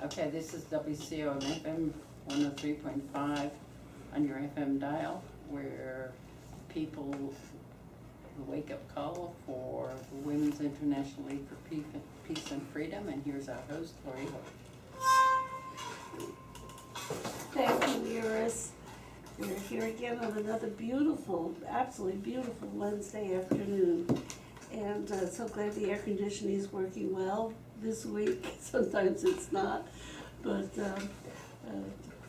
Okay, this is WCO FM 103.5 on your FM dial, where people the wake-up call for the Women's International League for Peace and Freedom, and here's our host, Lori Hope. Thank you, Iris. We're here again on another beautiful, absolutely beautiful Wednesday afternoon. And so glad the air conditioning is working well this week. Sometimes it's not. But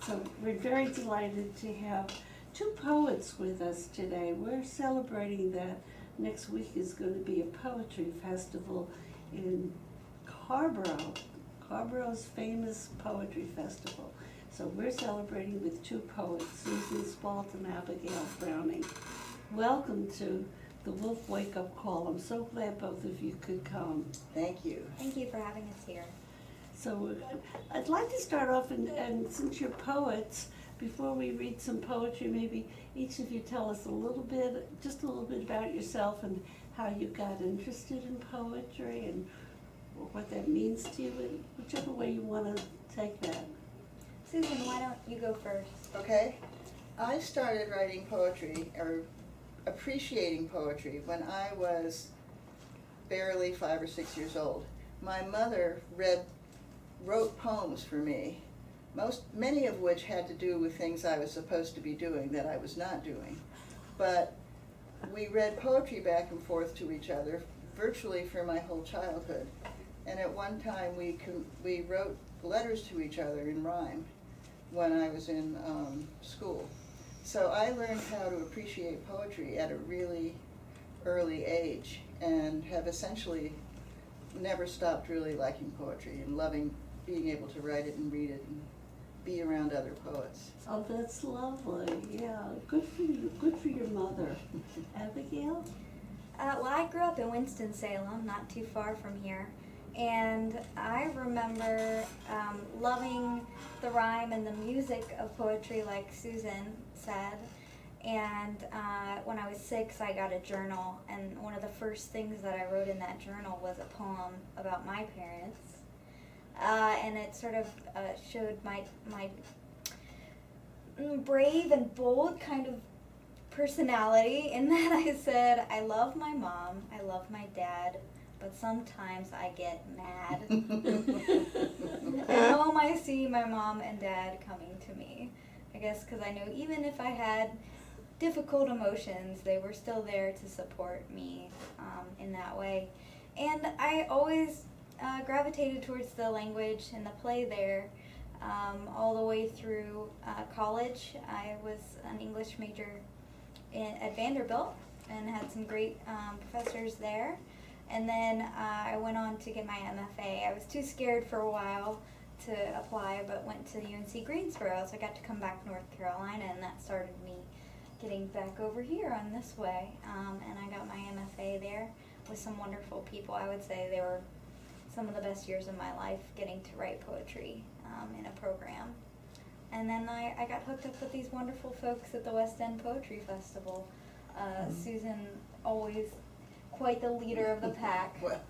so we're very delighted to have two poets with us today. We're celebrating that next week is going to be a poetry festival in Carborough's famous poetry festival. So we're celebrating with two poets, Susan Spalt and Abigail Browning. Welcome to the Wolf Wake Up Call. I'm so glad both of you could come. Thank you. Thank you for having us here. So I'd like to start off, and since you're poets, before we read some poetry, maybe each of you tell us just a little bit about yourself and how you got interested in poetry and what that means to you, and whichever way you want to take that. Susan, why don't you go first? Okay. I started writing poetry, or appreciating poetry, when I was barely 5 or 6 years old. My mother wrote poems for me, many of which had to do with things I was supposed to be doing that I was not doing. But we read poetry back and forth to each other virtually for my whole childhood. And at one time we wrote letters to each other in rhyme when I was in school. So I learned how to appreciate poetry at a really early age and have essentially never stopped really liking poetry and loving being able to write it and read it and be around other poets. Oh, that's lovely. Yeah, good for you. Good for your mother. Abigail? Well, I grew up in Winston-Salem, not too far from here. And I remember loving the rhyme and the music of poetry, like Susan said. And when I was 6, I got a journal, and one of the first things that I wrote in that journal was a poem about my parents. And it sort of showed my brave and bold kind of personality, in that I said, I love my mom, I love my dad, but sometimes I get mad. At home I see my mom and dad coming to me. I guess because I know even if I had difficult emotions, they were still there to support me in that way. And I always gravitated towards the language and the play there all the way through college. I was an English major at Vanderbilt and had some great professors there. And then I went on to get my MFA. I was too scared for a while to apply, but went to UNC Greensboro, so I got to come back to North Carolina, and that started me getting back over here on this way. And I got my MFA there with some wonderful people. I would say they were some of the best years of my life, getting to write poetry in a program. And then I got hooked up with these wonderful folks at the West End Poetry Festival. Susan, always quite the leader of the pack. Well.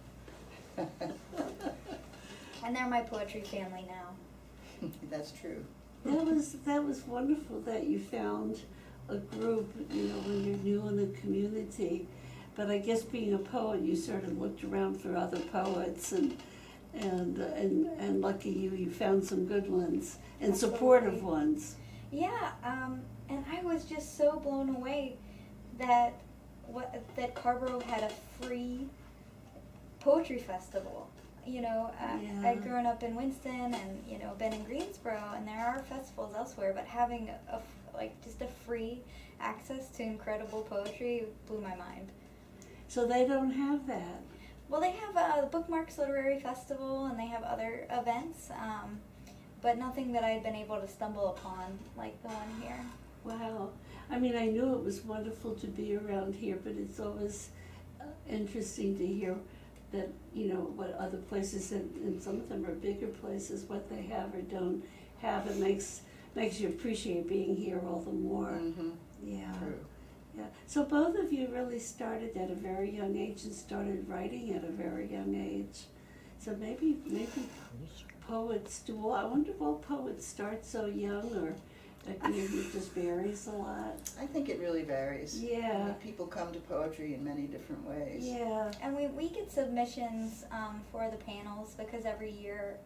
And they're my poetry family now. That's true. That was wonderful that you found a group, when you're new in the community. But I guess being a poet, you sort of looked around for other poets, and lucky you found some good ones and Absolutely. supportive ones. Yeah, and I was just so blown away that Carborough had a free poetry festival. I'd grown up in Winston and been in Greensboro, and there are festivals elsewhere, but having just a free access to incredible poetry blew my mind. So they don't have that. Well, they have a Bookmarks Literary Festival, and they have other events, but nothing that I had been able to stumble upon like the one here. Wow. I mean, I knew it was wonderful to be around here, but it's always interesting to hear that, what other places, and some of them are bigger places, what they have or don't have. It makes you appreciate being here all the more. Mm-hmm. Yeah. True. Yeah. So both of you really started at a very young age and started writing at a very young age. So maybe poets do. Well, I wonder, will poets start so young, or maybe it just varies a lot? I think it really varies. I Yeah. mean, people come to poetry in many different ways. Yeah. And we get submissions for the panels because every year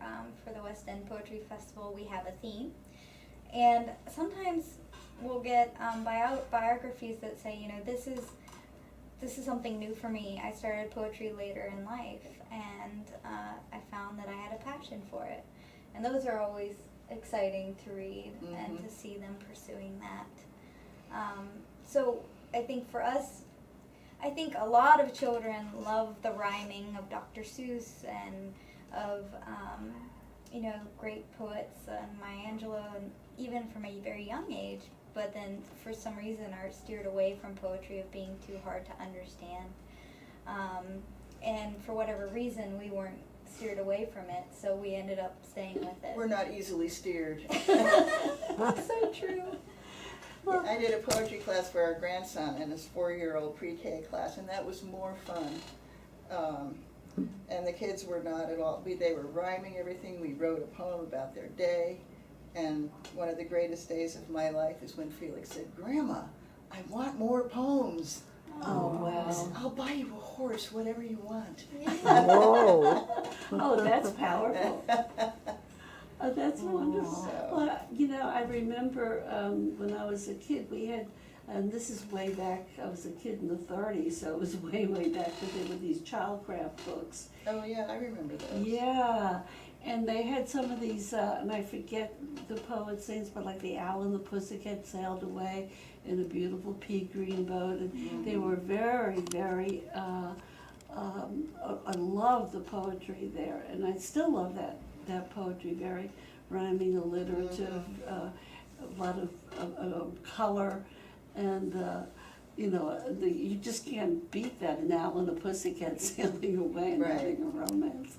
for the West End Poetry Festival we have a theme. And sometimes we'll get biographies that say, you know, this is something new for me. I started poetry later in life, and I found that I had a passion for it. And those are always exciting to read and to see them pursuing that. So I think for us, I think a lot of children love the rhyming of Dr. Seuss and of you know, great poets and Maya Angelou, and even from a very young age, but then for some reason are steered away from poetry of being too hard to understand. And for whatever reason, we weren't steered away from it, so we ended up staying with it. We're not easily steered. So true. I did a poetry class for our grandson in his 4-year-old pre-K class, and that was more fun. And the kids were not at all, they were rhyming everything. We wrote a poem about their day. And one of the greatest days of my life is when Felix said, "Grandma, I want more poems." Oh, I said, wow. "I'll buy you a horse, whatever you want." Whoa. Oh, that's powerful. Oh, that's wonderful. So- Well, you know, I remember when I was a kid, we had, and this is way back, I was a kid in the 30s, so it was way back, but they were these childcraft books. Oh, yeah, I remember those. Yeah, and they had some of these, and I forget the poet's names, but like the Owl and the Pussycat sailed away in a beautiful pea green boat, and they were very, very, I love the poetry there, and I still love that poetry, very rhyming, alliterative, a lot of color, and you know, you just can't beat that, an Owl and a Pussycat sailing away and Right. having a romance.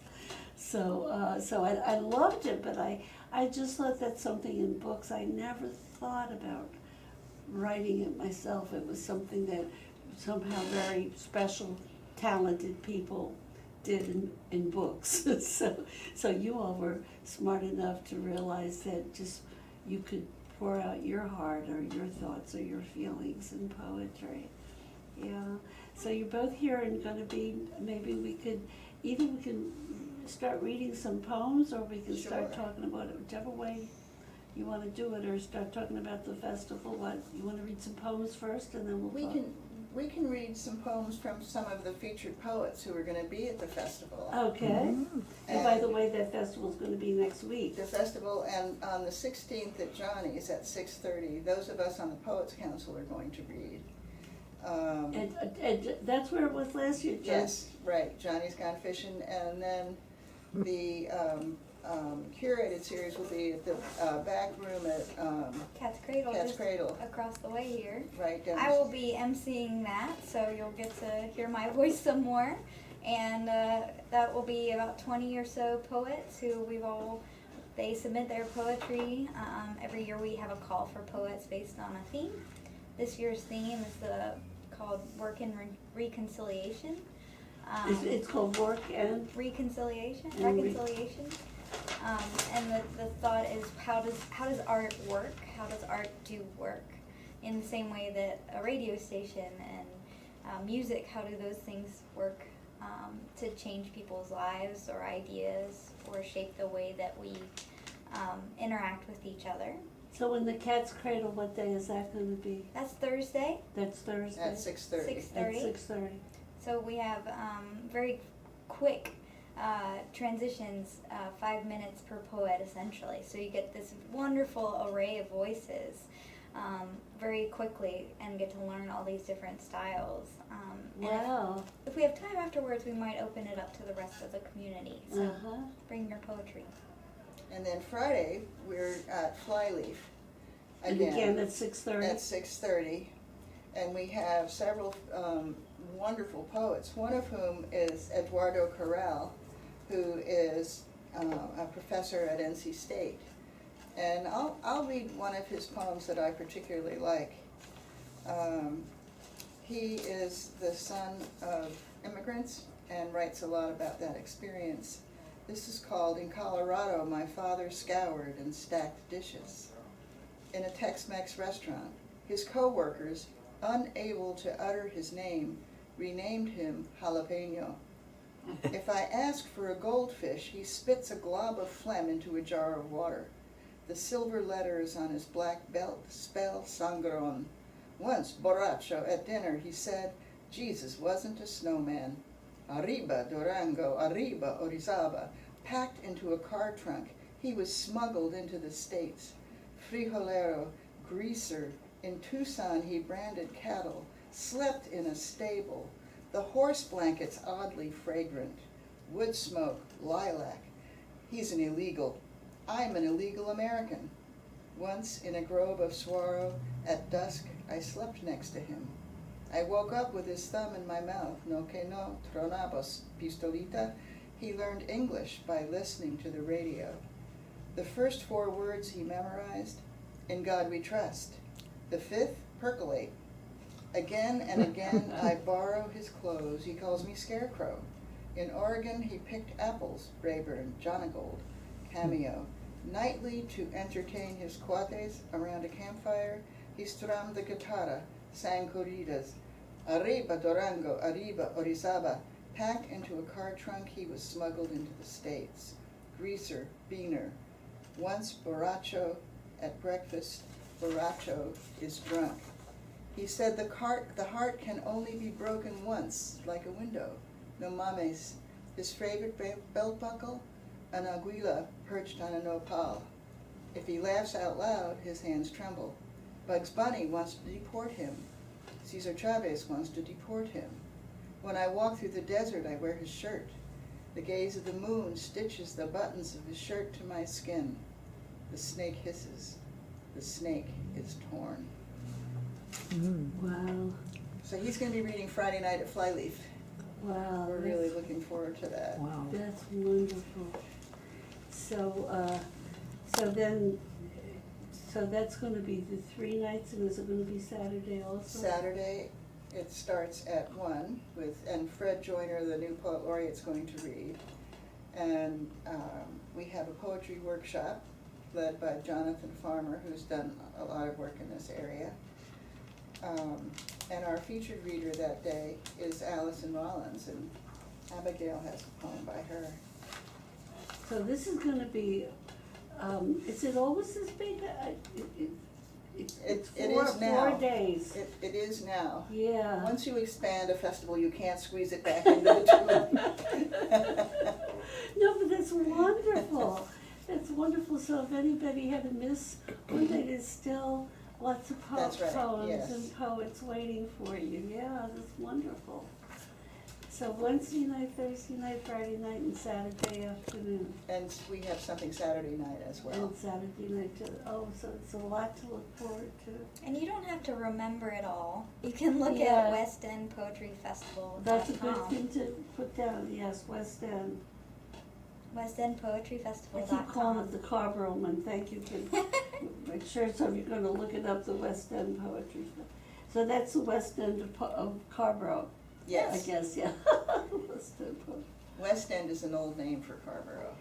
So I loved it, but I just thought that's something in books. I never thought about writing it myself. It was something that somehow very special, talented people did in books. So you all were smart enough to realize that just you could pour out your heart or your thoughts or your feelings in poetry. Yeah. So you're both here and gonna be, maybe we can start reading some poems, or we can start Sure. talking about it, whichever way you wanna do it, or start talking about the festival. What, you wanna read some poems first and then we'll talk? We can read some poems from some of the featured poets who are gonna be at the festival. Okay. And by the way, that festival's gonna be next week. The festival, and on the 16th at Johnny's at 6:30, those of us on the Poets Council are going to read. And that's where it was last year, Jen? Yes, right, Johnny's Gone Fishing, and then the curated series will be at the back room at Cat's Cradle, Cat's just Cradle, across the way here. right down. I will be emceeing that, so you'll get to hear my voice some more. And that will be about 20 or so poets who they submit their poetry. Every year we have a call for poets based on a theme. This year's theme is called Work and Reconciliation. It's called Work and? Reconciliation. And Reconciliation. And the thought is, how does art work? How does art do work? In the same way that a radio station and music, how do those things work to change people's lives or ideas or shape the way that we interact with each other? So in the Cat's Cradle, what day is that gonna be? That's Thursday, That's Thursday? At 6:30. 6:30. At 6:30. So we have very quick transitions, 5 minutes per poet essentially. So you get this wonderful array of voices very quickly and get to learn all these different styles. And Wow. if we have time afterwards, we might open it up to the rest of the community. So Uh-huh. bring your poetry. And then Friday, we're at Flyleaf And again, at 6:30? at 6:30, and we have several wonderful poets, one of whom is Eduardo Corral, who is a professor at NC State. And I'll read one of his poems that I particularly like. He is the son of immigrants and writes a lot about that experience. This is called In Colorado, My Father Scoured and Stacked Dishes. In a Tex-Mex restaurant, his co-workers, unable to utter his name, renamed him Jalapeno. If I ask for a goldfish, he spits a glob of phlegm into a jar of water. The silver letters on his black belt spell sangron. Once, borracho, at dinner, he said, Jesus wasn't a snowman. Arriba, Durango, arriba, Orizaba. Packed into a car trunk, he was smuggled into the States. Frijolero, greaser. In Tucson, he branded cattle, slept in a stable. The horse blankets oddly fragrant. Wood smoke, lilac. He's an illegal. I'm an illegal American. Once, in a grove of saguaro, at dusk, I slept next to him. I woke up with his thumb in my mouth. No que no, tronabos, pistolita. He learned English by listening to the radio. The first 4 words he memorized, in God we trust. The 5th, percolate. Again and again I borrow his clothes. He calls me Scarecrow. In Oregon he picked apples, Rayburn, Jonagold, Cameo. Nightly, to entertain his cuates around a campfire, he strummed the guitarra, sang corridas. Arriba, Durango, arriba, Orizaba. Packed into a car trunk, he was smuggled into the States. Greaser, beaner. Once borracho, at breakfast, borracho is drunk. He said the heart can only be broken once, like a window. No mames. His favorite belt buckle? An aguila perched on a nopal. If he laughs out loud, his hands tremble. Bugs Bunny wants to deport him. Cesar Chavez wants to deport him. When I walk through the desert, I wear his shirt. The gaze of the moon stitches the buttons of his shirt to my skin. The snake hisses. The snake is torn. Wow. So he's going to be reading Friday night at Flyleaf. Wow. We're really looking forward to that. Wow. That's wonderful. So, so that's gonna be the 3 nights, and is it gonna be Saturday also? Saturday, it starts at 1 and Fred Joyner, the new poet laureate, is going to read. And we have a poetry workshop led by Jonathan Farmer, who's done a lot of work in this area. And our featured reader that day is Allison Rollins, and Abigail has a poem by her. So this is gonna be, is it always this big? It's It four, is now. 4 days. It is now. Yeah. Once you expand a festival, you can't squeeze it back into the tube. No, but that's wonderful. That's wonderful. So if anybody had to miss one day, there's still lots of That's right, poems yes. and poets waiting for you. Yeah, that's wonderful. So Wednesday night, Thursday night, Friday night, and Saturday afternoon. And we have something Saturday night as well. And Saturday night too. Oh, so it's a lot to look forward to. And you don't have to remember it all. You can look Yeah. at West End Poetry Festival. That's a good thing to put down. Yes, West End. West End Poetry I Festival. keep calling it the Carver one. Thank you for make sure so you're going to look it up. The West End Poetry. So that's the West End of Carborough. Yes. I guess, yeah. West End Poetry. West End is an old name for Carborough.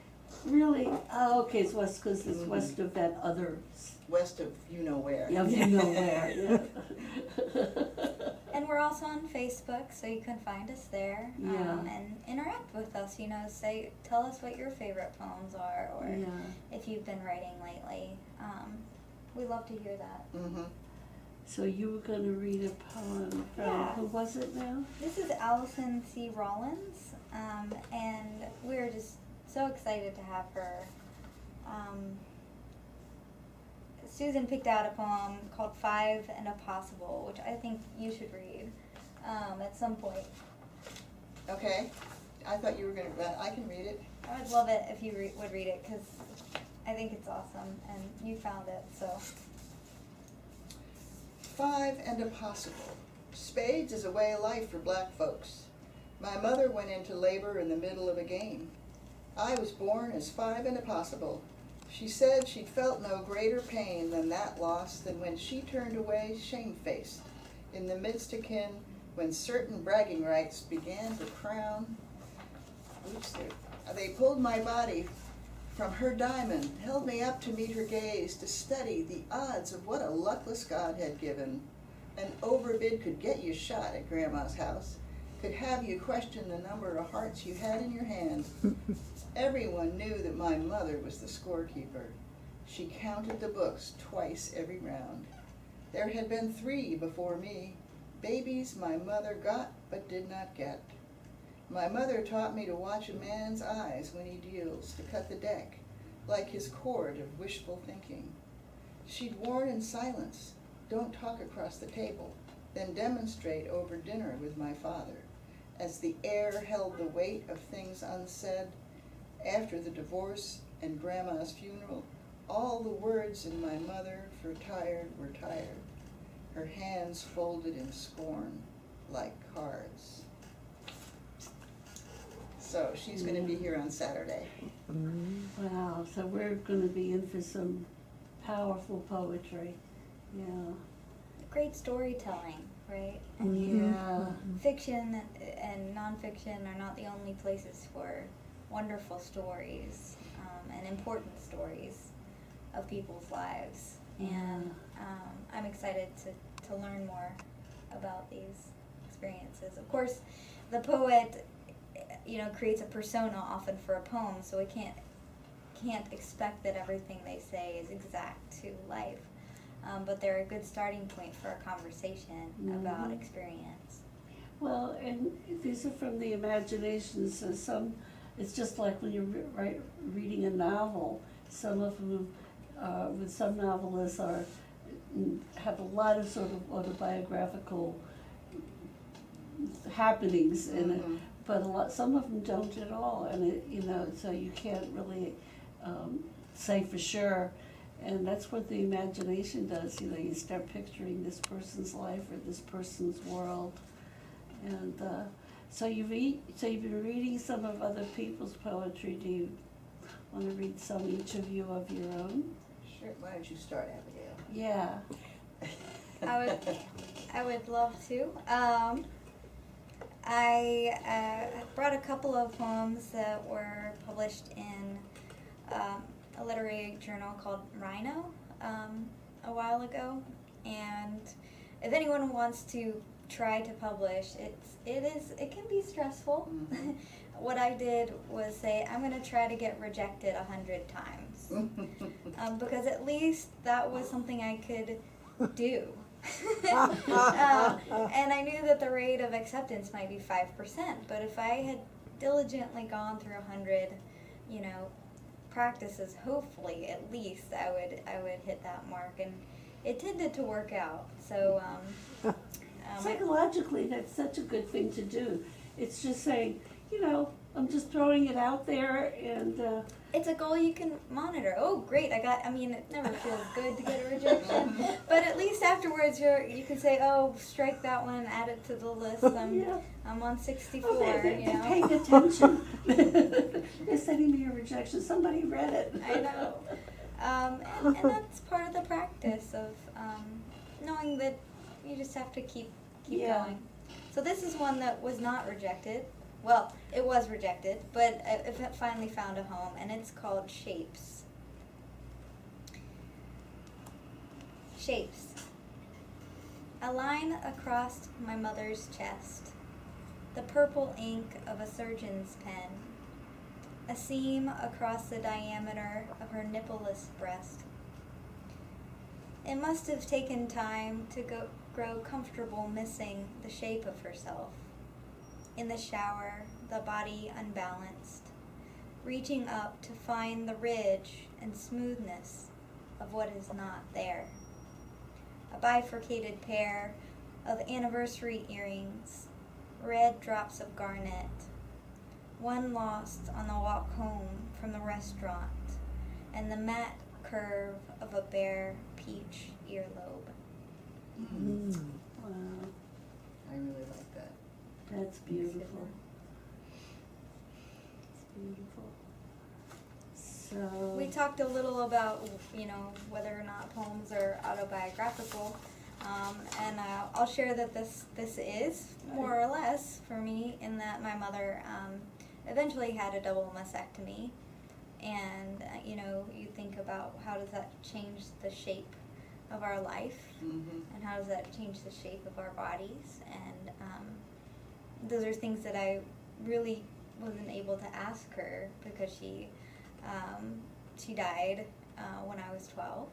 Really? Oh, okay, it's west because it's west of that other. West of you know where. Yeah, you know where. Yeah. And we're also on Facebook, so you can find us there Yeah. and interact with us. You know, tell us what your favorite poems are, or Yeah. if you've been writing lately. We love to hear that. Mm-hmm. So you were going to read a poem from Yeah. who was it now? This is Allison C. Rollins, and we're just so excited to have her. Susan picked out a poem called 5 and a Possible, which I think you should read at some point. Okay. I thought you were going to. I can read it. I would love it if you would read it, because I think it's awesome, and you found it, so. 5 and a possible. Spades is a way of life for black folks. My mother went into labor in the middle of a game. I was born as 5 and a possible. She said she'd felt no greater pain than that loss than when she turned away shamefaced in the midst of kin when certain bragging rights began to crown. They pulled my body from her diamond, held me up to meet her gaze, to study the odds of what a luckless God had given. An overbid could get you shot at Grandma's house, could have you question the number of hearts you had in your hand. Everyone knew that my mother was the scorekeeper. She counted the books twice every round. There had been 3 before me, babies my mother got but did not get. My mother taught me to watch a man's eyes when he deals, to cut the deck, like his cord of wishful thinking. She'd warn in silence, don't talk across the table, then demonstrate over dinner with my father. As the air held the weight of things unsaid, after the divorce and Grandma's funeral, all the words in my mother for tired were tired, her hands folded in scorn like cards. So she's going to be here on Saturday. Wow, so we're gonna be in for some powerful poetry, yeah. Great storytelling, right? Yeah. Fiction and nonfiction are not the only places for wonderful stories and important stories of people's lives. And I'm excited to learn more about these experiences. Of course, the poet, creates a persona often for a poem, so we can't expect that everything they say is exact to life. But they're a good starting point for a conversation about experience. Well, and these are from the imagination, so some, it's just like when you're reading a novel, some of them, with some novelists have a lot of sort of autobiographical happenings in it, but some of them don't at all, and so you can't really say for sure. And that's what the imagination does. You start picturing this person's life or this person's world. And so you've been reading some of other people's poetry. Do you want to read some, each of you, of your own? Sure. Why don't you start, Abigail? Yeah. I would love to. I brought a couple of poems that were published in a literary journal called Rhino a while ago, and if anyone wants to try to publish, it can be stressful. What I did was say, I'm going to try to get rejected 100 times, because at least that was something I could do. And I knew that the rate of acceptance might be 5%, but if I had diligently gone through 100, practices, hopefully at least I would hit that mark, and it tended to work out. So psychologically, that's such a good thing to do. It's just saying, I'm just throwing it out there, and it's a goal you can monitor. Oh, great! It never feels good to get a rejection, but at least afterwards you can say, oh, strike that one, add it to the list. I'm on 64. They're paying attention. They're sending me a rejection. Somebody read it. I know, and that's part of the practice of knowing that you just have to keep going. So this is one that was not rejected. Well, it was rejected, but it finally found a home, and it's called Shapes. Shapes. A line across my mother's chest, the purple ink of a surgeon's pen, a seam across the diameter of her nippleless breast. It must have taken time to grow comfortable missing the shape of herself. In the shower, the body unbalanced, reaching up to find the ridge and smoothness of what is not there. A bifurcated pair of anniversary earrings, red drops of garnet, one lost on the walk home from the restaurant, and the matte curve of a bare peach earlobe. Wow. I really like that. That's beautiful. It's beautiful. So We talked a little about, whether or not poems are autobiographical, and I'll share that this is more or less for me, in that my mother eventually had a double mastectomy. And, you think about how does that change the shape of our life, and how does that change the shape of our bodies. And those are things that I really wasn't able to ask her because she died when I was 12.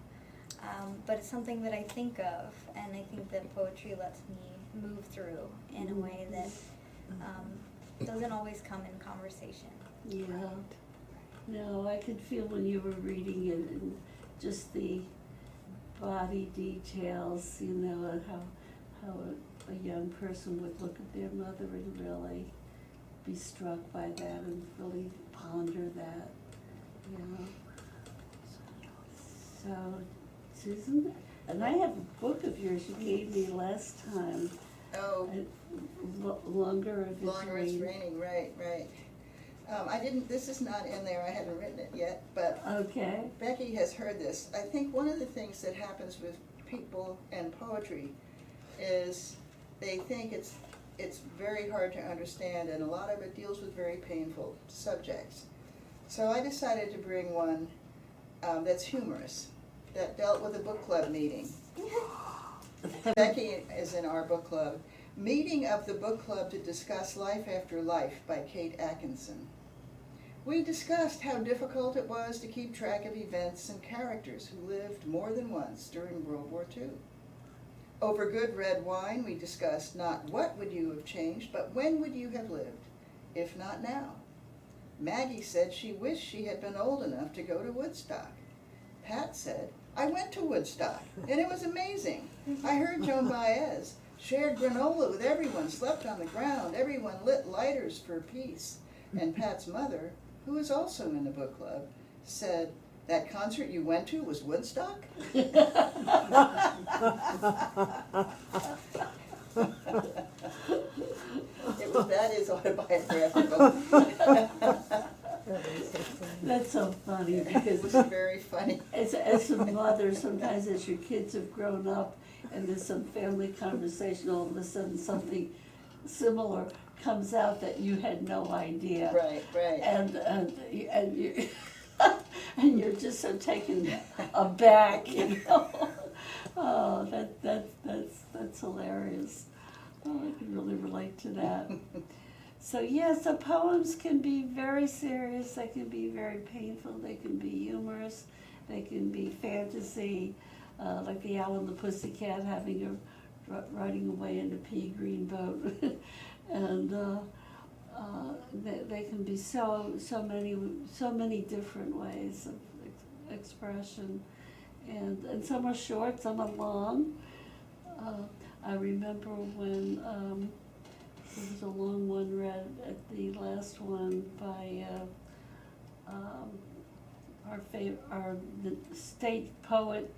But it's something that I think of, and I think that poetry lets me move through in a way that doesn't always come in conversation. Yeah. No, I could feel when you were reading it and just the body details, and how a young person would look at their mother and really be struck by that and really ponder that, So, Susan, and I have a book of yours you gave me last time. Oh, Longer If It's Longer It's Raining. Raining, right. This is not in there, I haven't written it yet, but Okay. Becky has heard this. I think one of the things that happens with people and poetry is they think it's very hard to understand, and a lot of it deals with very painful subjects. So I decided to bring one that's humorous, that dealt with a book club meeting. Becky is in our book club. Meeting of the book club to discuss Life After Life by Kate Atkinson. We discussed how difficult it was to keep track of events and characters who lived more than once during World War II. Over good red wine, we discussed not what would you have changed, but when would you have lived, if not now. Maggie said she wished she had been old enough to go to Woodstock. Pat said, I went to Woodstock, and it was amazing. I heard Joan Baez, shared granola with everyone, slept on the ground, everyone lit lighters for peace. And Pat's mother, who is also in the book club, said, that concert you went to was Woodstock? That is autobiographical. That's so funny because It was very funny. as a mother, sometimes as your kids have grown up and there's some family conversation, all of a sudden something similar comes out that you had no idea. Right. And you and you're just so taken aback, Oh, that's hilarious. Oh, I can really relate to that. So poems can be very serious, they can be very painful, they can be humorous, they can be fantasy, like the Owl and the Pussycat riding away in a pea green boat. And they can be so many different ways of expression, and some are short, some are long. I remember when there was a long one read at the last one by the state poet.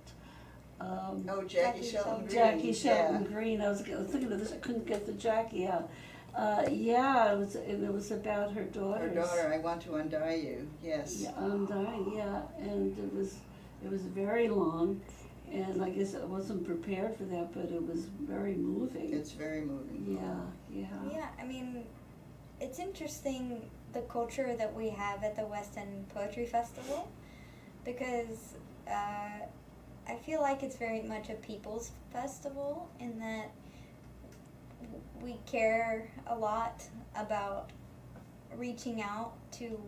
Jackie Shelton Green. Jackie Shelton Green. I was thinking of this. I couldn't get the Jackie out. It was about her daughters. Her daughter, I Want to Undie You. Yes. Yeah, Undying. Yeah, and it was very long, and I guess I wasn't prepared for that, but it was very moving. It's very moving. Yeah, I mean, it's interesting the culture that we have at the West End Poetry Festival, because I feel like it's very much a people's festival in that we care a lot about reaching out to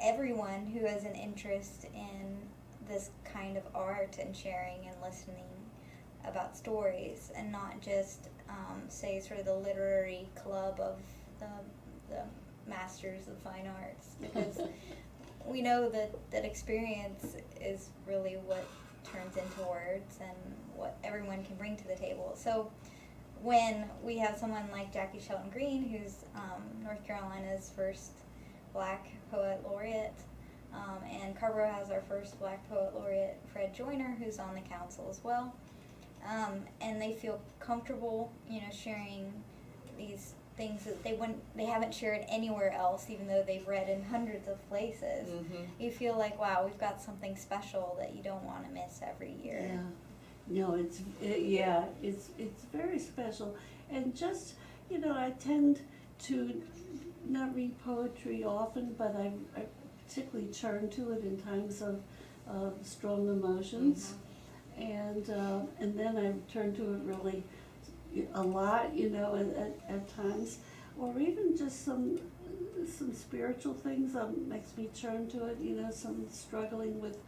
everyone who has an interest in this kind of art and sharing and listening about stories, and not just say sort of the literary club of the masters of fine arts, because we know that experience is really what turns into words and what everyone can bring to the table. So when we have someone like Jackie Shelton Green, who's North Carolina's first Black poet laureate, and Carrboro has our first Black poet laureate, Fred Joyner, who's on the council as well, and they feel comfortable, sharing these things that they haven't shared anywhere else, even though they've read in hundreds of places. Mm-hmm. You feel like, wow, we've got something special that you don't want to miss every year. Yeah. No, it's very special, and just I tend to not read poetry often, but I particularly turn to it in times of strong emotions. And then I turn to it really a lot, you know, at times, or even just some spiritual things makes me turn to it, you know, some struggling with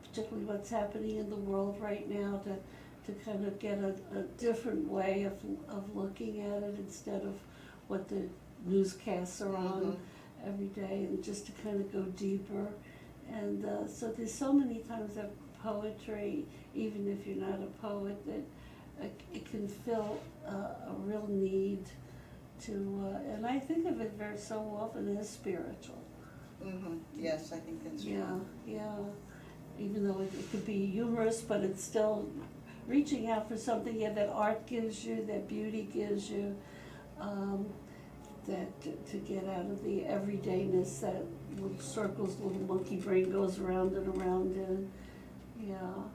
particularly what's happening in the world right now to kind of get a different way of looking at it instead of what the newscasts are on every day, and just to kind of go deeper. And so there's so many times that poetry, even if you're not a poet, that it can fill a real need to, and I think of it very so often as spiritual. Yes, I think that's Yeah, true. yeah. Even though it could be humorous, but it's still reaching out for something that art gives you, that beauty gives you, that to get out of the everydayness that little circles, little monkey brain goes around and around in. Yeah.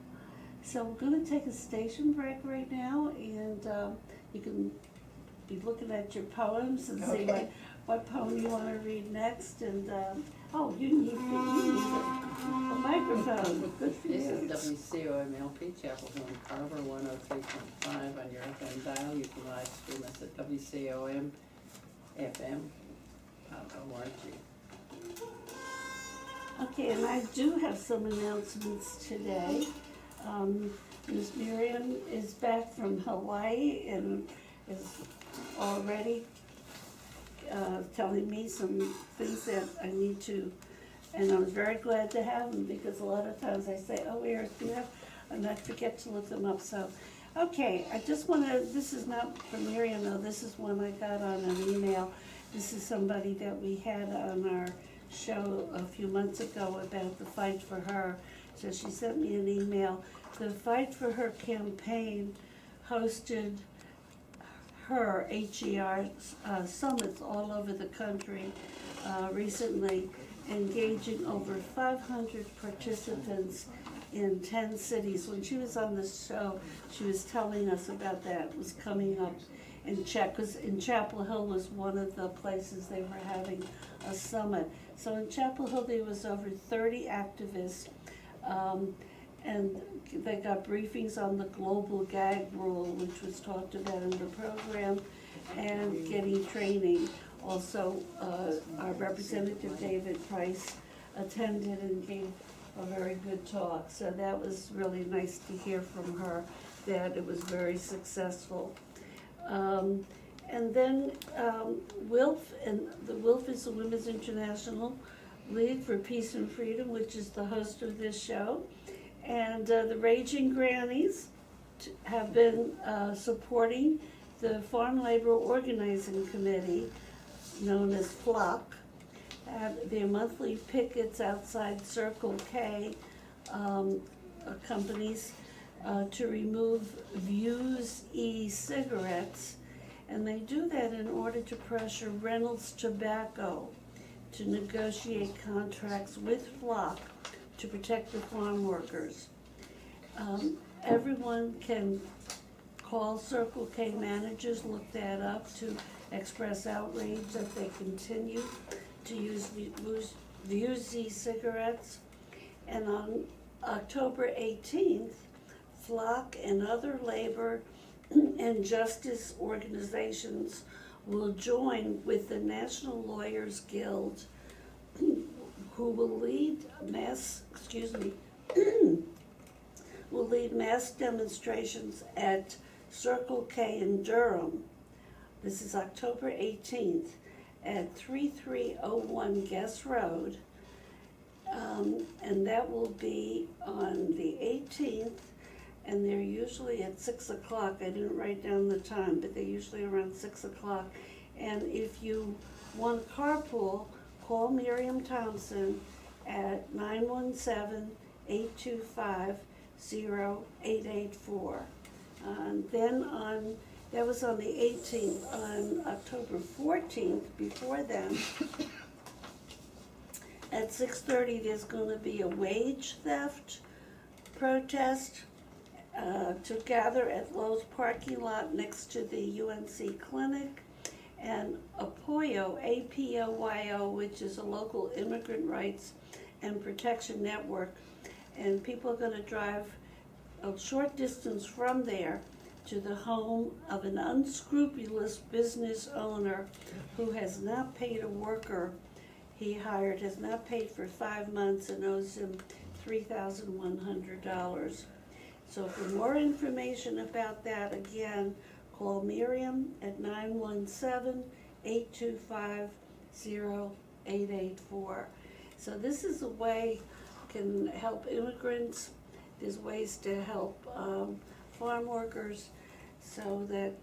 So we're going to take a station break right now, and you can be looking at your poems and see what poem you want to read next. And you need a microphone. Good for This you. is WCOMLP, Chapel Hill and Carver, 103.5 on your FM dial. You can live stream us at WCOM.org. Okay, and I do have some announcements today. Ms. Miriam is back from Hawaii and is already telling me some things that I need to, and I'm very glad to have them, because a lot of times I say, oh, Eric, do you have, and I forget to look them up. So, okay, I just want to, this is not from Miriam though, this is one I got on an email. This is somebody that we had on our show a few months ago about the Fight for Her. So she sent me an email. The Fight for Her campaign hosted her HER summits all over the country recently, engaging over 500 participants in 10 cities. When she was on the show, she was telling us about that. It was coming up in because in Chapel Hill was one of the places they were having a summit. So in Chapel Hill there was over 30 activists, and they got briefings on the global gag rule, which was talked about in the program, and getting training. Also, our representative David Price attended and gave a very good talk. So that was really nice to hear from her that it was very successful. And then WILF, and the WILF is the Women's International League for Peace and Freedom, which is the host of this show. And the Raging Grannies have been supporting the Farm Labor Organizing Committee, known as FLOC, their monthly pickets outside Circle K companies to remove Vuse e-cigarettes. And they do that in order to pressure Reynolds Tobacco to negotiate contracts with FLOC to protect the farm workers. Everyone can call Circle K managers, look that up, to express outrage that they continue to use e-cigarettes. And on October 18th, FLOC and other labor and justice organizations will join with the National Lawyers Guild, who will lead mass demonstrations at Circle K in Durham. This is October 18th at 3301 Guest Road, and that will be on the 18th. And they're usually at 6 o'clock. I didn't write down the time, but they're usually around 6 o'clock. And if you want carpool, call Miriam Thompson at 917-825-0884. Then that was on the 18th. On October 14th, before then, at 6:30, there's going to be a wage theft protest to gather at Lowe's parking lot next to the UNC clinic. and APOYO, A-P-O-Y-O, which is a local immigrant rights and protection network. And people are gonna drive a short distance from there to the home of an unscrupulous business owner who has not paid a worker he hired, has not paid for 5 months and owes him $3,100. So for more information about that, again, call Miriam at 917-825-0884. So this is a way can help immigrants. There's ways to help farm workers, so that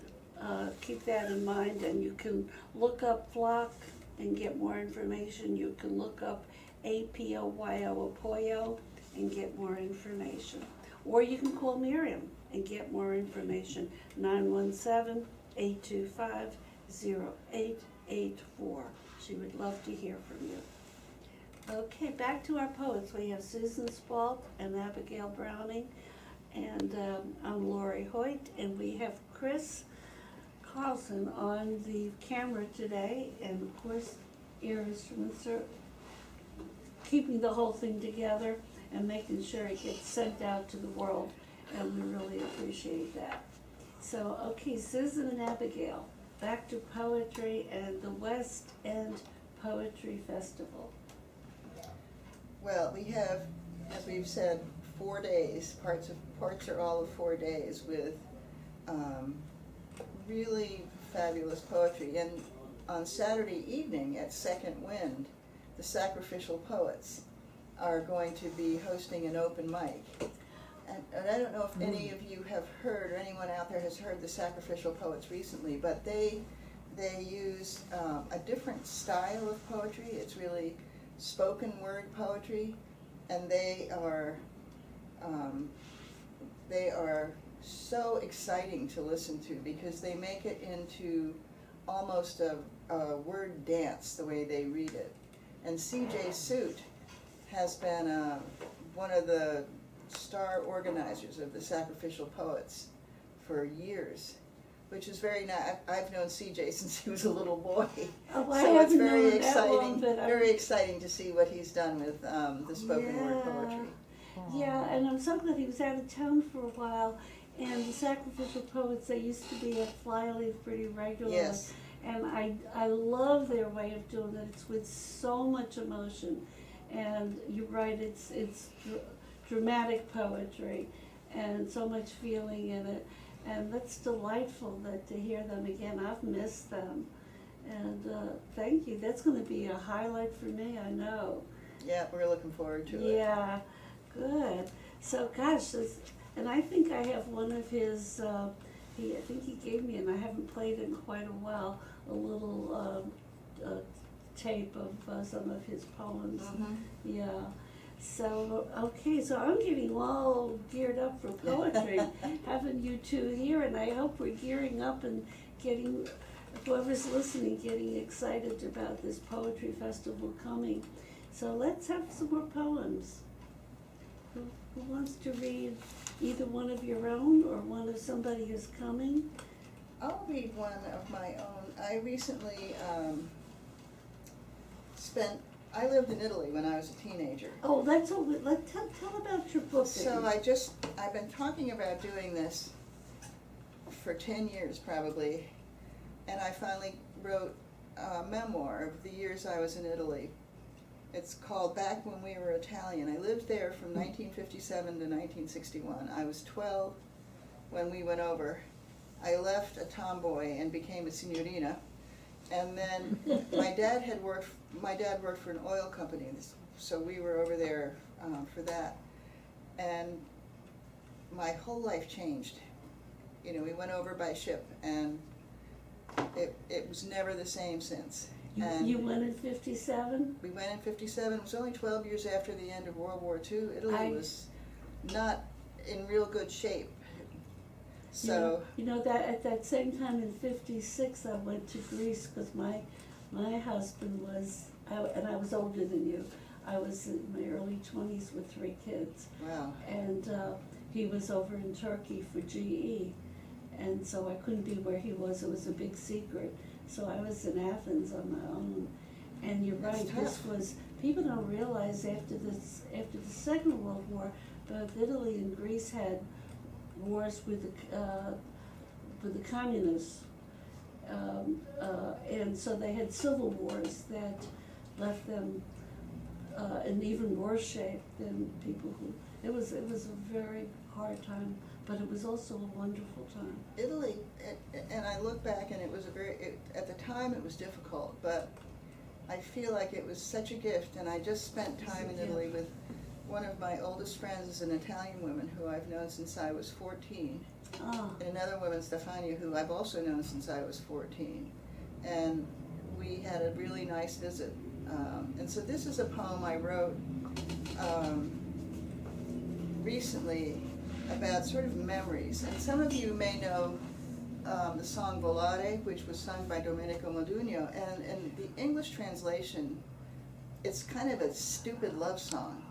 keep that in mind. And you can look up Flock and get more information. You can look up APOYO, Apoyo, and get more information. Or you can call Miriam and get more information, 917-825-0884. She would love to hear from you. Okay, back to our poets. We have Susan Spalt and Abigail Browning, and I'm Lori Hoyt, and we have Chris Carlson on the camera today, and of course Iris from keeping the whole thing together and making sure it gets sent out to the world, and we really appreciate that. So, okay, Susan and Abigail, back to poetry and the West End Poetry Festival. Well, we have, as we've said, 4 days. Parts are all of 4 days with really fabulous poetry. And on Saturday evening at Second Wind, the Sacrificial Poets are going to be hosting an open mic. And I don't know if any of you have heard, or anyone out there has heard the Sacrificial Poets recently, but they use a different style of poetry. It's really spoken word poetry, and they are so exciting to listen to, because they make it into almost a word dance the way they read it. And C.J. Suit has been one of the star organizers of the Sacrificial Poets for years, which is very nice. I've known CJ since he was a little boy, Oh, I so it's haven't very known that exciting. long, but Very exciting to see what he's done with the spoken word poetry. Yeah, and I'm so glad he was out of town for a while. And the Sacrificial Poets, they used to be at Flyleaf pretty regularly. Yes. And I love their way of doing it. It's with so much emotion. And you're right, it's dramatic poetry and so much feeling in it. And that's delightful to hear them again. I've missed them. And thank you. That's going to be a highlight for me, I know. Yeah, we're looking forward to it. Yeah, good. So, gosh, and I think I have one of his, I think he gave me, and I haven't played it in quite a while, a little tape of some of his poems. Mm-hmm. Yeah. So, okay, so I'm getting all geared up for poetry, having you two here, and I hope we're gearing up and getting, whoever's listening, getting excited about this poetry festival coming. So let's have some more poems. Who wants to read either one of your own or one of somebody who's coming? I'll read one of my own. I recently I lived in Italy when I was a teenager. Oh, that's all. Tell about your book. So I've been talking about doing this for 10 years probably, and I finally wrote a memoir of the years I was in Italy. It's called Back When We Were Italian. I lived there from 1957 to 1961. I was 12 when we went over. I left a tomboy and became a signorina. And then my dad worked for an oil company, so we were over there for that. And my whole life changed. You know, we went over by ship, and it was never the same since. And you went in 57? We went in 57. It was only 12 years after the end of World War II. Italy was not in real good shape. So you know that at that same time in 56, I went to Greece because my husband was, and I was older than you. I was in my early 20s with 3 kids. wow. And he was over in Turkey for GE, and so I couldn't be where he was. It was a big secret. So I was in Athens on my own. And you're That's right, this tough. was, people don't realize after the Second World War, both Italy and Greece had wars with the communists. And so they had civil wars that left them in even worse shape than people who, it was a very hard time, but it was also a wonderful time. Italy, and I look back and it was at the time it was difficult, but I feel like it was such a gift, and I just spent time in Italy with one of my oldest friends is an Italian woman who I've known since I was 14. Ah, And another woman, Stefania, who I've also known since I was 14. And we had a really nice visit. And so this is a poem I wrote recently about sort of memories. And some of you may know the song Volare, which was sung by Domenico Modugno. And in the English translation, it's kind of a stupid love song.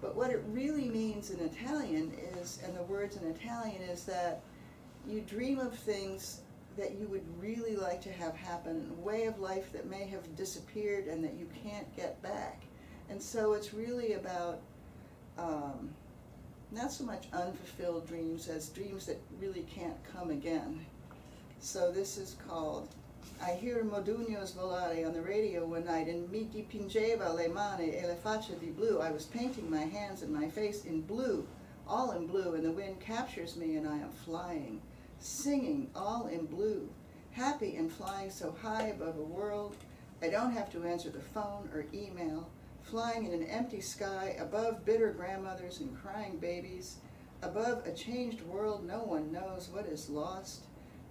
But what it really means in Italian is, and the words in Italian is that you dream of things that you would really like to have happen, a way of life that may have disappeared and that you can't get back. And so it's really about not so much unfulfilled dreams as dreams that really can't come again. So this is called, I hear Modugno's Volare on the radio one night, and mi dipingeva le mani e le facce di blu. I was painting my hands and my face in blue, all in blue, and the wind captures me and I am flying, singing all in blue, happy and flying so high above a world I don't have to answer the phone or email, flying in an empty sky above bitter grandmothers and crying babies, above a changed world no one knows what is lost,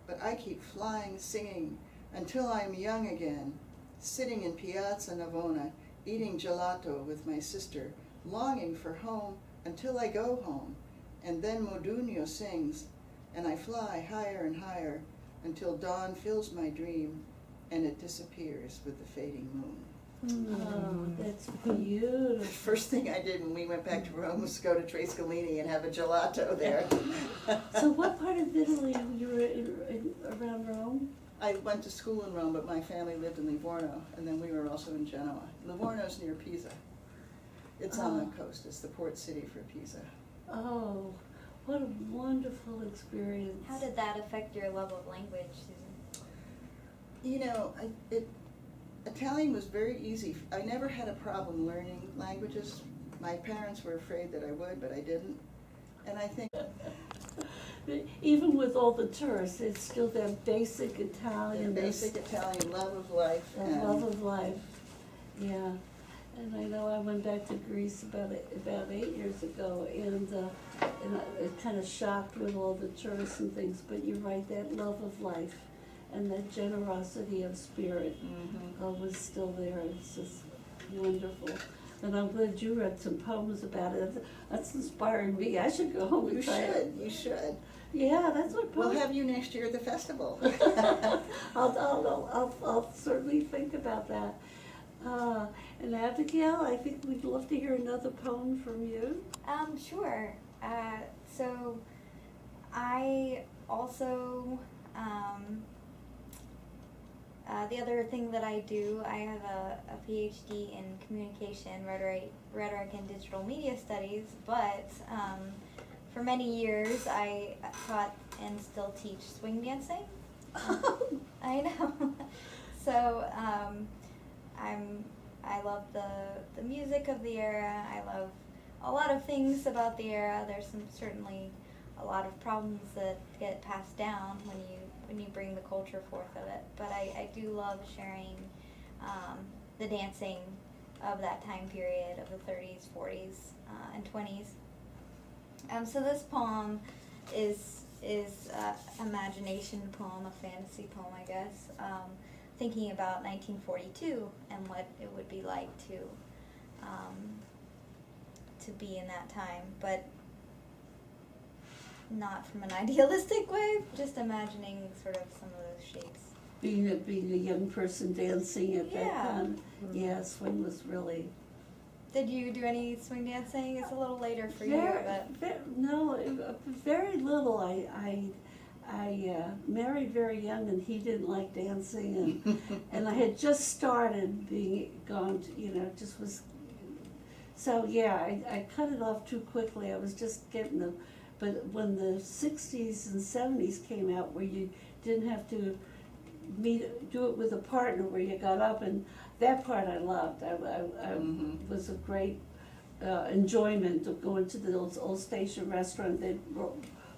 but I keep flying, singing, until I am young again, sitting in Piazza Navona, eating gelato with my sister, longing for home until I go home, and then Modugno sings, and I fly higher and higher until dawn fills my dream, and it disappears with the fading moon. oh, that's beautiful. The first thing I did when we went back to Rome was go to Tre Scalini and have a gelato there. So what part of Italy you were in around Rome? I went to school in Rome, but my family lived in Livorno, and then we were also in Genoa. Livorno's near Pisa. It's on the coast. It's the port city for Pisa. Oh, what a wonderful experience. How did that affect your love of language, Susan? You know, Italian was very easy. I never had a problem learning languages. My parents were afraid that I would, but I didn't. And I think Even with all the tourists, it's still that basic the Italian. basic Italian love of life. That love of life, yeah. And I know I went back to Greece about 8 years ago, and I was kind of shocked with all the tourists and things, but you're right, that love of life and that generosity of spirit was still there. It's just wonderful. And I'm glad you read some poems about it. That's inspiring me. I should go home and You try it. should. You should. Yeah, that's what We'll poems. have you next year at the festival. I'll certainly think about that. And Abigail, I think we'd love to hear another poem from you. Sure. So I also, the other thing that I do, I have a PhD in communication, rhetoric and digital media studies, but for many years I taught and still teach swing dancing. I know. So I love the music of the era. I love a lot of things about the era. There's certainly a lot of problems that get passed down when you bring the culture forth of it. But I do love sharing the dancing of that time period of the 30s, 40s, and 20s. So this poem is imagination poem, a fantasy poem, I guess. Thinking about 1942 and what it would be like to be in that time, but not from an idealistic way, just imagining sort of some of those shapes. Being a young person dancing at that Yeah. time, yeah, swing was really Did you do any swing dancing? It's a little later for you, but no, very little. I married very young, and he didn't like dancing, and I had just started being gone to, just was, so yeah, I cut it off too quickly. I was just getting but when the 60s and 70s came out, where you didn't have to do it with a partner, where you got up, and that part I loved. I was a great enjoyment of going to the old station restaurant. They'd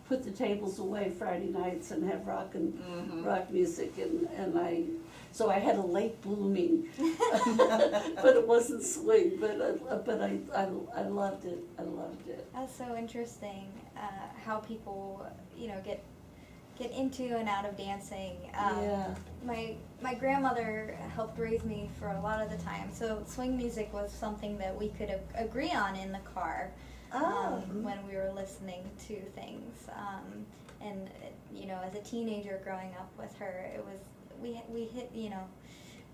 put the tables away Friday nights and have rock music, so I had a late blooming, but it wasn't swing. But I loved it. I loved it. That's so interesting, how people, get into and out of dancing. Yeah. My grandmother helped raise me for a lot of the time, so swing music was something that we could agree on in the car when we were listening to things. And as a teenager growing up with her, it was we hit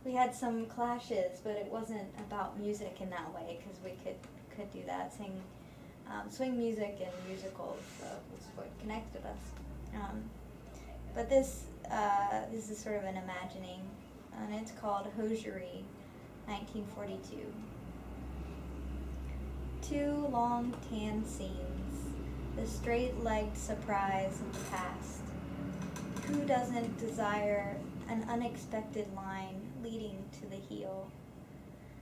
we had some clashes, but it wasn't about music in that way, because we could do that, sing swing music and musicals was what connected us. But this is sort of an imagining, and it's called Hosiery, 1942. 2 long tan seams, the straight-legged surprise of the past. Who doesn't desire an unexpected line leading to the heel?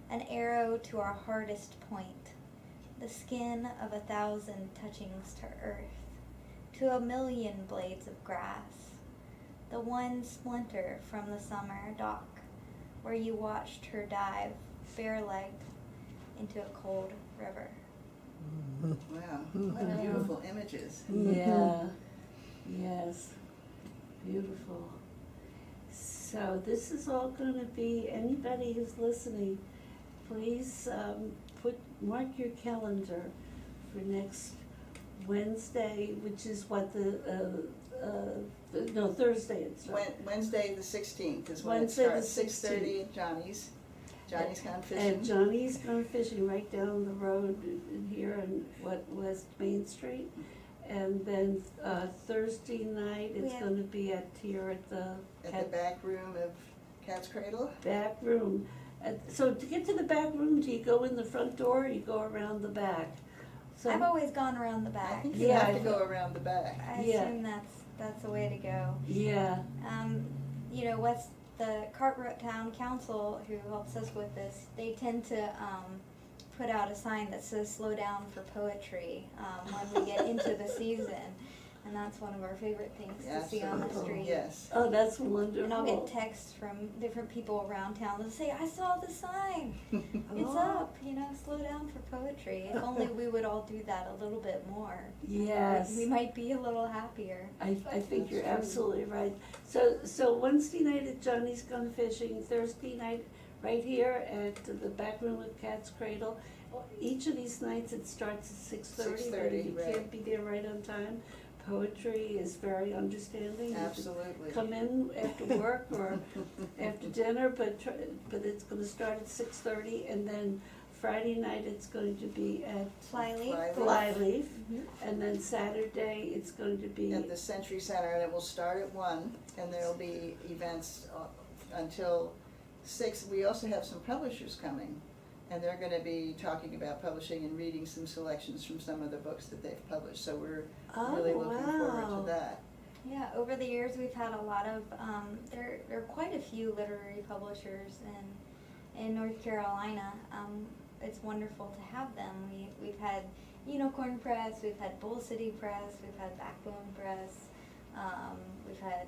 An arrow to our hardest point, the skin of 1,000 touchings to earth, to 1,000,000 blades of grass, the one splinter from the summer dock, where you watched her dive, bare-legged, into a cold river. Wow, what beautiful images. Yeah. Yes. Beautiful. So this is all going to be, anybody who's listening, please mark your calendar for next Wednesday, which is what Thursday it starts. Wednesday the 16th is when Wednesday it the starts, 6:30 at Johnny's. Johnny's Gone Fishing. And Johnny's Gone Fishing right down the road here on West Main Street. And then Thursday night, it's Yeah. going to be here at the back room of Cat's Cradle. back room. So to get to the back room, do you go in the front door or you go around the back? So I've always gone around the I back. think you Yeah, have I to go around the back. I Yeah. assume that's the way to go. yeah, What's the Carteret Town Council, who helps us with this, they tend to put out a sign that says "Slow down for poetry" when we get into the season, and that's one of our favorite things to see on the street. Yes. oh, that's wonderful. And I'll get texts from different people around town that say, "I saw the sign. It's Oh. up. Slow down for poetry." If only we would all do that a little bit more. Yes. We might be a little happier. I think That's you're true. absolutely right. So Wednesday night at Johnny's Gone Fishing, Thursday night right here at the back room of Cat's Cradle. Each of these nights it starts at 6:30, but 6:30, if you right. can't be there right on time, poetry is very understanding. You can Absolutely. come in after work or after dinner, but it's going to start at 6:30, and then Friday night it's going to be at Flyleaf. Flyleaf, Mhm. and then Saturday it's going to be At the Century Center, and it will start at 1, and there'll be events until 6. We also have some publishers coming, and they're gonna be talking about publishing and reading some selections from some of the books that they've published, so we're really looking forward to that. Yeah, over the years we've had a lot of, there are quite a few literary publishers in North Carolina. It's wonderful to have them. We've had Unicorn Press, we've had Bull City Press, we've had Backbone Press, we've had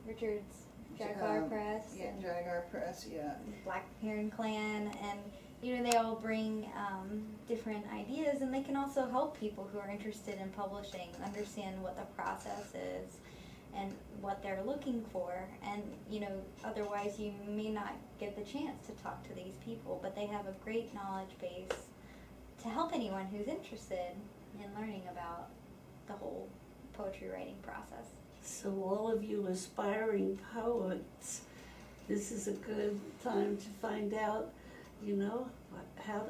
Richard's Jaguar Press, Yeah, and Jaguar Press, yeah. Black Heron Clan, and they all bring different ideas, and they can also help people who are interested in publishing understand what the process is and what they're looking for. And otherwise you may not get the chance to talk to these people, but they have a great knowledge base to help anyone who's interested in learning about the whole poetry writing process. So all of you aspiring poets, this is a good time to find out,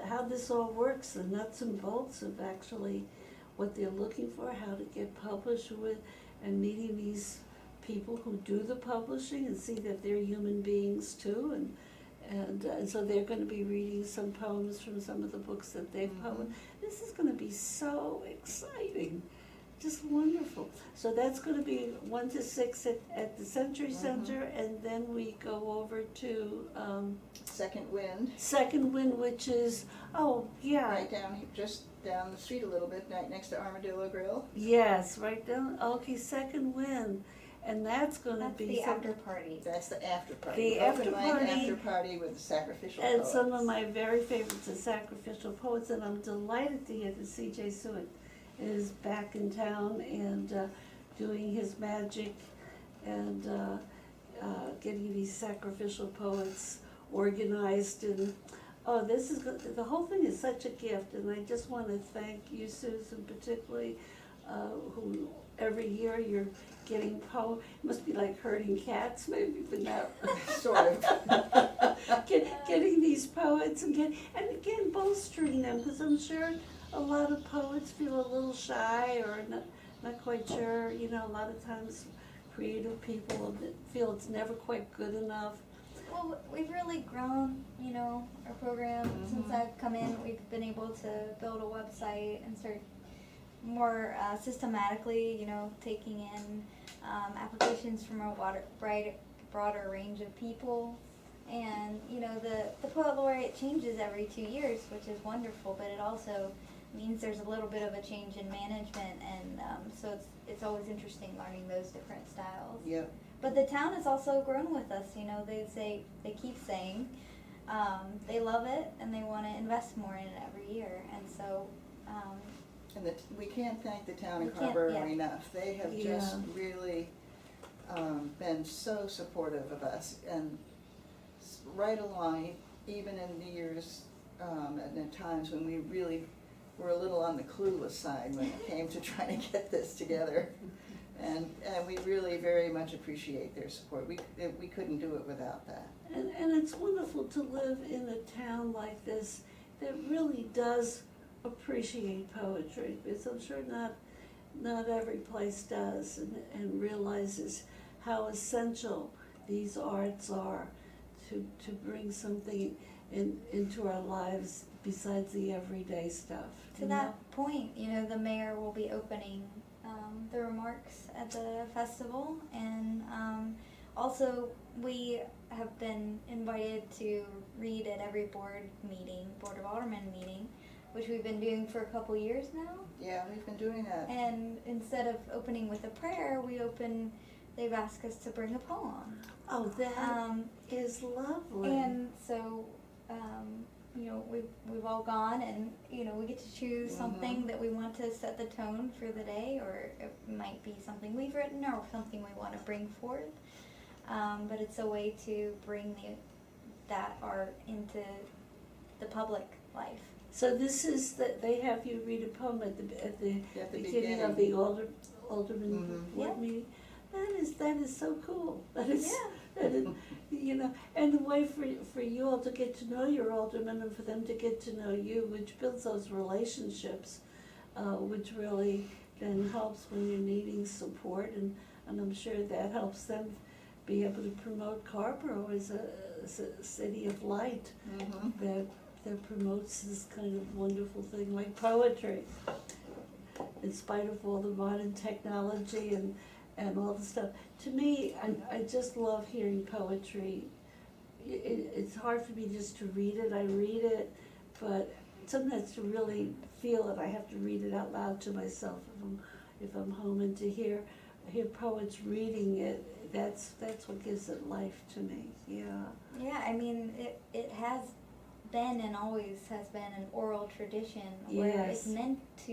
how this all works, the nuts and bolts of actually what they're looking for, how to get published with, and meeting these people who do the publishing and see that they're human beings too, and so they're going to be reading some poems from some of the books that they've published. This is going to be so exciting, just wonderful. So that's going to be 1 to 6 at the Century Center, and then we go over to Second Wind, Second Wind, which is, oh, yeah. right just down the street a little bit, right next to Armadillo Grill. Yes, right down, okay, Second Wind, and that's gonna That's be the some, after party. That's the after party. The after Open mic party. after party with sacrificial and poets. some of my very favorites are Sacrificial Poets, and I'm delighted to hear that C.J. Seward is back in town and doing his magic and getting these Sacrificial Poets organized, and oh, this is the whole thing is such a gift, and I just want to thank you, Susan, particularly, who every year you're getting it must be like herding cats, maybe, but not Sort of. getting these poets and again bolstering them, because I'm sure a lot of poets feel a little shy or not quite sure. You know, a lot of times creative people feel it's never quite good enough. Well, we've really grown, you know, our program since I've come in. We've been able to build a website and start more systematically, you know, taking in applications from a broader range of people. And, you know, the Poet Laureate changes every 2 years, which is wonderful, but it also means there's a little bit of a change in management, and so it's always interesting learning those different styles. Yep. But the town has also grown with us, you know, they keep saying they love it and they want to invest more in it every year, and so And we can't thank the town of We can't, Carrboro yeah. enough. They have just really been so supportive of us, and right along, even in the years and at times when we really were a little on the clueless side when it came to trying to get this together. And we really very much appreciate their support. We couldn't do it without that. And it's wonderful to live in a town like this that really does appreciate poetry, because I'm sure not every place does, and realizes how essential these arts are to bring something into our lives besides the everyday stuff. to that point, you know, the mayor will be opening the remarks at the festival, and also we have been invited to read at every board of aldermen meeting, which we've been doing for a couple years now. Yeah, we've been doing that. And instead of opening with a prayer, they've asked us to bring a poem. Oh, that is lovely. And so, you know, we've all gone, and, you know, we get to choose something that we want to set the tone for the day, or it might be something we've written or something we want to bring forth. But it's a way to bring that art into the public life. So this is that they have you read a poem at the beginning of the alderman board meeting. That is so cool. That is, you know, and the way for you all to get to know your aldermen and for them to get to know you, which builds those relationships, which really then helps when you're needing support, and I'm sure that helps them be able to promote Carrboro as a city of light that promotes this kind of wonderful thing like poetry, in spite of all the modern technology and all the stuff. To me, I just love hearing poetry. It's hard for me just to read it. I read it, but sometimes to really feel it, I have to read it out loud to myself if I'm home, and to hear poets reading it, that's what gives it life to me. Yeah. Yeah, I mean, it has been and always has been an oral tradition where it's meant to,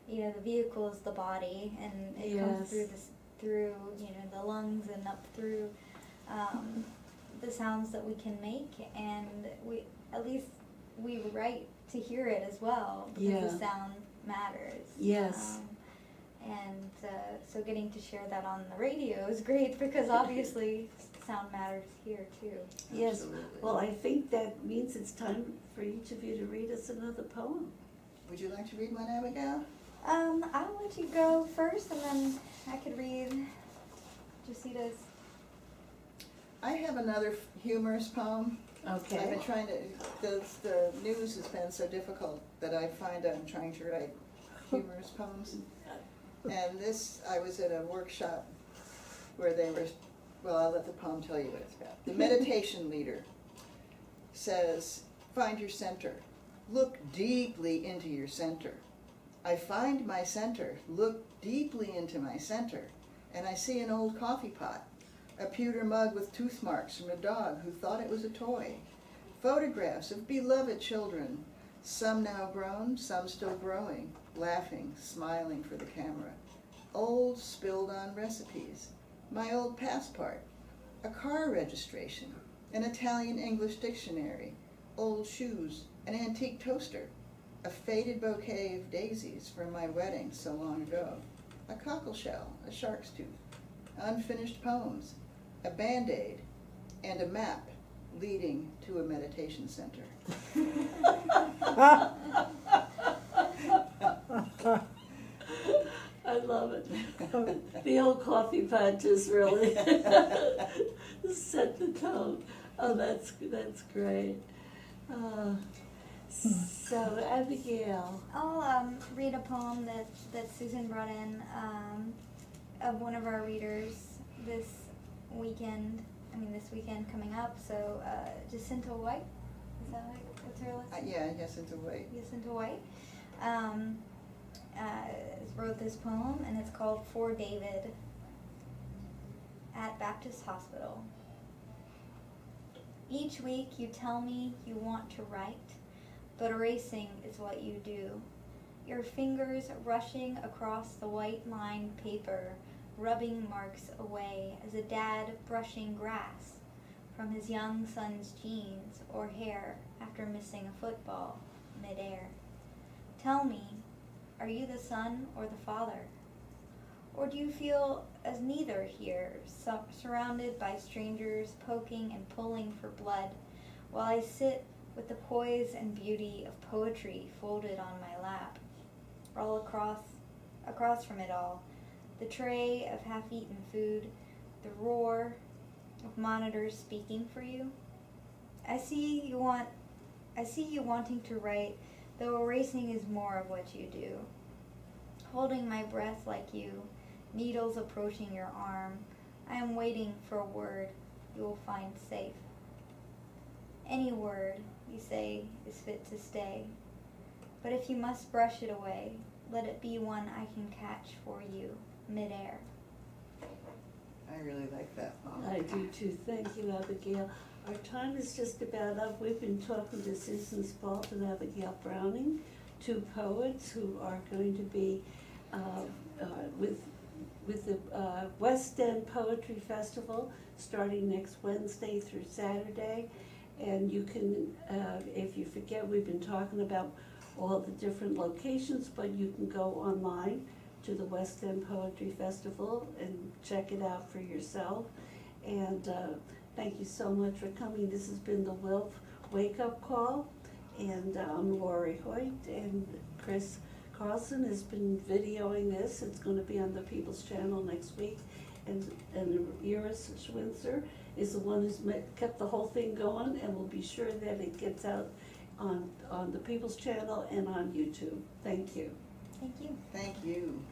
you know, the vehicle is the body, and it comes through you know, the lungs and up through the sounds that we can make, and we write to hear it as well, because the sound matters. Yes. And so getting to share that on the radio is great, because obviously sound matters here too. Yes. Absolutely. Well, I think that means it's time for each of you to read us another poem. Would you like to read one, Abigail? I'll let you go first, and then I could read Jacida's. I have another humorous poem. I've been Okay. trying to, the news has been so difficult that I find I'm trying to write humorous poems. And this, I was at a workshop where they were, well, I'll let the poem tell you what it's about. The meditation leader says, find your center. Look deeply into your center. I find my center, look deeply into my center, and I see an old coffee pot, a pewter mug with tooth marks from a dog who thought it was a toy, photographs of beloved children, some now grown, some still growing, laughing, smiling for the camera, old spilled on recipes, my old passport, a car registration, an Italian-English dictionary, old shoes, an antique toaster, a faded bouquet of daisies from my wedding so long ago, a cockle shell, a shark's tooth, unfinished poems, a Band-Aid, and a map leading to a meditation center. I love it. The old coffee pot just really set the tone. Oh, that's great. So Abigail. I'll read a poem that Susan brought in of one of our readers this weekend coming up. So Jacinta White, is that what's her last name? Yeah, yes, it's a way. Jacinta White wrote this poem, and it's called For David. At Baptist Hospital. Each week you tell me you want to write, but erasing is what you do. Your fingers rushing across the white-lined paper, rubbing marks away as a dad brushing grass from his young son's jeans or hair after missing a football midair. Tell me, are you the son or the father? Or do you feel as neither here, surrounded by strangers poking and pulling for blood, while I sit with the poise and beauty of poetry folded on my lap? All across from it all, the tray of half-eaten food, the roar of monitors speaking for you. I see you wanting to write, though erasing is more of what you do. Holding my breath like you, needles approaching your arm, I am waiting for a word you will find safe. Any word, you say, is fit to stay. But if you must brush it away, let it be one I can catch for you, midair. I really like that poem. I do too. Thank you, Abigail. Our time is just about up. We've been talking to Susan Spalt and Abigail Browning, two poets who are going to be with the West End Poetry Festival starting next Wednesday through Saturday. And you can, if you forget, we've been talking about all the different locations, but you can go online to the West End Poetry Festival and check it out for yourself. And thank you so much for coming. This has been the WILF Wake Up Call, and I'm Lori Hoyt, and Chris Carlson has been videoing this. It's going to be on the People's Channel next week, and Iris Schwinzer is the one who's kept the whole thing going, and will be sure that it gets out on the People's Channel and on YouTube. Thank you. Thank you. Thank you.